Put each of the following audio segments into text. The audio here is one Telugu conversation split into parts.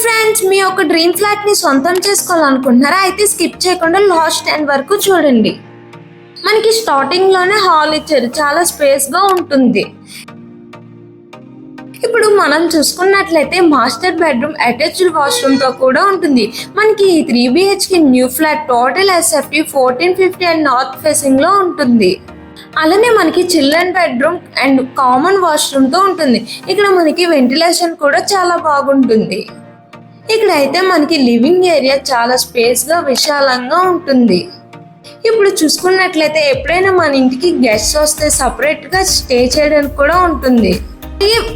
ఫ్రెండ్స్, మీ ఒక డ్రీమ్ ఫ్లాట్ ని సొంతం చేసుకోవాలనుకుంటున్నారా? అయితే స్కిప్ చేయకుండా లాస్ట్ 10 వరకు చూడండి. మనకి స్టార్టింగ్ లోనే హాల్ ఇచ్చారు, చాలా స్పేస్ గా ఉంటుంది. ఇప్పుడు మనం చూసుకున్నట్లయితే మాస్టర్ బెడ్రూమ్ అటాచ్డ్ వాష్రూమ్ తో కూడా ఉంటుంది. మనకి 3 BHK new flat total SFT 1450 and north facing లో ఉంటుంది. అలానే మనకి children bedroom and common washroom తో ఉంటుంది. ఇక్కడ మనకి వెంటిలేషన్ కూడా చాలా బాగుంటుంది. ఇక్కడ అయితే మనకి లివింగ్ ఏరియా చాలా స్పేస్ గా విశాలంగా ఉంటుంది. ఇప్పుడు చూసుకున్నట్లయితే ఎప్పుడైనా మన ఇంటికి గెస్ట్ వస్తే సపరేట్ గా స్టే చేయడానికి కూడా ఉంటుంది.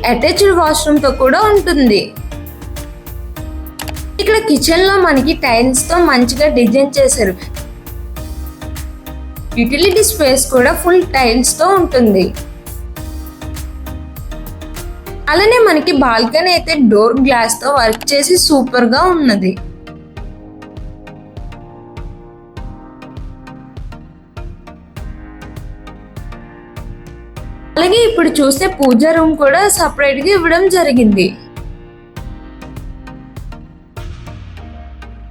అటాచ్డ్ వాష్రూమ్ తో కూడా ఉంటుంది. ఇక్కడ కిచెన్ లో మనకి టైల్స్ తో మంచిగా డిజైన్ చేశారు. యూటిలిటీ స్పేస్ కూడా ఫుల్ టైల్స్ తో ఉంటుంది. అలానే మనకి బాల్కనీ అయితే డోర్ గ్లాస్ తో వర్క్ చేసి సూపర్ గా ఉన్నది. అలాగే ఇప్పుడు చూస్తే పూజా రూమ్ కూడా సపరేట్ గా ఇవ్వడం జరిగింది.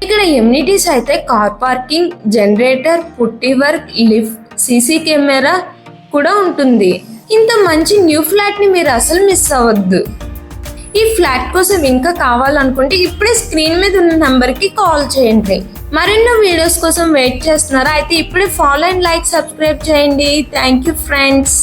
ఇక్కడ ఎమ్యూనిటీస్ అయితే కార్ పార్కింగ్, జనరేటర్, పుట్టి వర్క్, లిఫ్ట్, సీసీ కెమెరా కూడా ఉంటుంది. ఇంత మంచి న్యూ ఫ్లాట్ ని మీరు అసలు మిస్ అవ్వద్దు. ఈ ఫ్లాట్ కోసం ఇంకా కావాలనుకుంటే ఇప్పుడే స్క్రీన్ మీద ఉన్న నంబర్ కి కాల్ చేయండి. మరెన్నో వీడియోస్ కోసం వెయిట్ చేస్తున్నారా? అయితే ఇప్పుడే ఫాలో అండ్ లైక్, సబ్స్క్రైబ్ చేయండి. Thank you friends.